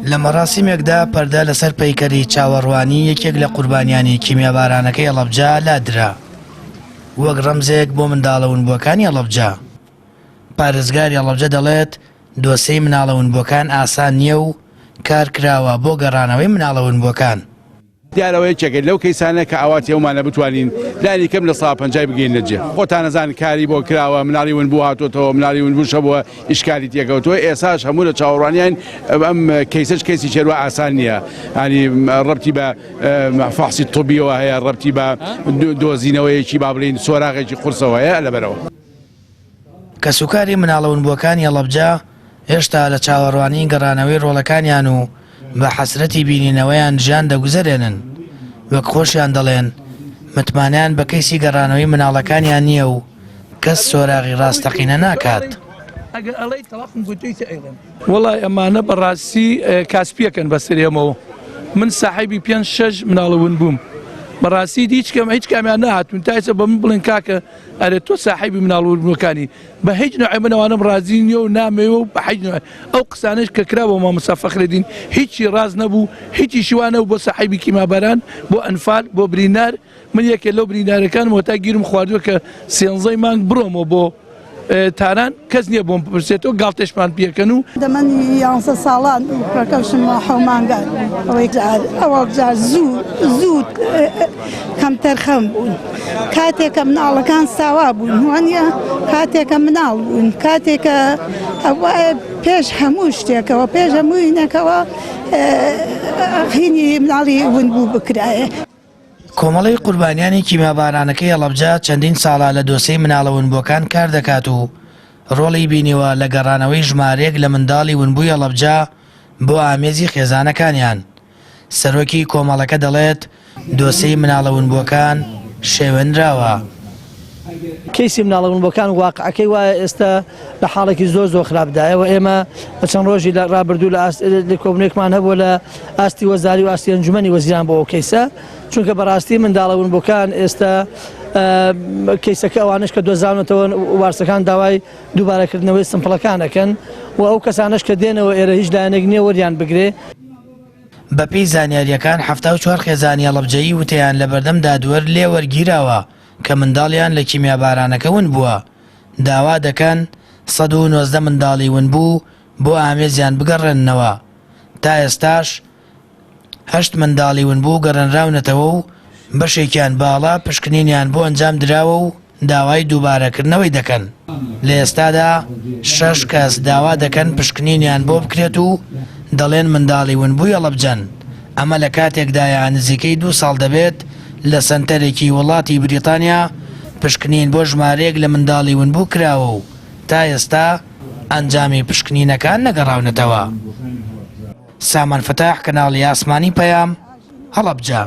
لە مەراسیمێکدا پەردە لەسەر پەیکەری چاوەڕوانی یەکێک لە قوربانیانی کیمیابارانەکەی هەڵەبجە لادرا وەک ڕەمزێک بۆ منداڵەوونبووەکانی هەڵەبجە. پارێزگاری هەڵەبجە دەڵێت دۆسەی مناڵەوونبووەکان ئاسان نییە و کار کراوە بۆ گەڕانەوەی مناڵەوونبووەکان. دیارەوەی چێکێت لەو کەیسانە کە ئاواتی ئەومانە بتوانین لانی کەم لە 150 بگەین لەجێ. خۆتان نەزان کاری بۆ کراوە، مناڵی ونبوو هاتوۆتەوە، مناڵی ونبوو شەبووە ئیشکالی تێکەوتەوە. ئێساش هەموو لە چاوەڕوانیان ئەم کەیسەش کەیسی چێروە ئاسان نییە، ینی ڕەبتی بە فەحسی طبیەوە هەیە، ڕەبتی بە دۆزینەوەیەکی با بڵین سۆراغێکی قورسەوە هەیە لەبەرەوە. کەسوکاری مناڵەوونبووەکانی هەڵەبجە هێشتا لە چاوەڕوانی گەڕانەوەی ڕۆڵەکانیان و بە حەسرەتی بینینەوەیان ژیان دەگوزەرێنن. وەک خۆشیان دەڵێن متمانیان بە کەیسی گەڕانەوەی مناڵەکانیان نییە و کەس سۆراغی ڕاستەقینە ناکات. وەڵای ئەمانە بەڕاستی کاسپیەکەن بەسەرێمەوە. من ساحیبی 5-6 مناڵەون بووم. بەڕاستی هیچ کامیان نهاتون تایسە بە من بڵێن کاکە ئەرێ تۆ ساحیبی مناڵەوونبووەکانی بە هیچ نوعی منەوانم ڕازی نییە و نامەوە و بە هیچ نوع ئەو قسانش کە کراوە مامۆستا فەخرەدین هیچی ڕاز نەبوو، هیچی شیوانە و بۆ ساحیبی کیمیاباران، بۆ ئەنفال، بۆ برینار. من یەکێک لەو برینارەکان وەتا گیرم خواردووە کە 13 مانگ بڕۆمەوە بۆ تاران کەس نییە بۆم بپرسێتەوە گاڵتێشمان پێکەن و دەمەنی 11 ساڵان پڕکەوشم حەومانگان ئەوە جار زوو کەم تەرخەم بوون. کاتێکە مناڵەکان ساوا بوون وانە کاتێکە مناڵ بوون، کاتێکە پێش هەموو شتێکەوە پێش هەمووینەکەوە هینی مناڵی ونبوو بکرایە. کۆمەڵی قوربانیانی کیمیابارانەکەی هەڵەبجە چەندین ساڵە لە دۆسەی مناڵەوونبووەکان کار دەکات و ڕۆڵی بینیوە لە گەڕانەوەی ژمارەیەک لە منداڵی ونبووی هەڵەبجە بۆ ئامێزی خێزانەکانیان. سەرۆکی کۆمەڵەکە دەڵێت دۆسەی مناڵەوونبووەکان شێوەنراوە. کەیسی مناڵەوونبووەکان واقعەکەی وایە ئێستا لە حاڵێکی زۆر خراپدایەوە. ئێمە بە چەند ڕۆژی لە ڕابردوو لە کۆبنێکمان هەبووە لە ئاستی وەزاری و ئاستی ئەنجومەنی وەزیران بۆ ئەو کەیسە، چونکە بەڕاستی منداڵەوونبووەکان ئێستا کەیسەکە ئەوانش کە دۆزانێتەوە وارسەکان داوای دووبارەکردنەوەی سمپڵەکانەکەن و ئەو کەسانش کە دێنەوە ئێرە هیچ لایەنێک نییە وەریان بگرێ. بەپێی زانیاریەکان 74 خێزانی هەڵەبجەیی وتیان لە بەردەم دادوەر لێ وەرگیراوە کە منداڵیان لە کیمیابارانەکە ون بووە. داوا دەکەن 119 منداڵی ونبوو بۆ ئامێزیان بگەڕێننەوە. تا ئێستاش 8 منداڵی ونبوو گەڕێنراونەتەوە و بەشێکیان باڵا پشکنینیان بۆ ئەنجام دراوە و داوای دووبارەکردنەوەی دەکەن. لە ئێستادا 6 کەس داوا دەکەن پشکنینیان بۆ بکرێت و دەڵێن منداڵی ونبووی هەڵەبجەن. ئەمە لە کاتێکدایە نزیکەی 2 ساڵ دەبێت لە سنتەرێکی وڵاتی بریتانیا پشکنین بۆ ژمارەیەک لە منداڵی ونبوو کراوە و تا ئێستا ئەنجامی پشکنینەکان نەگەڕاونەتەوە. سامان فتاح، کەناڵی ئاسمانی پەیام، هەڵەبجە.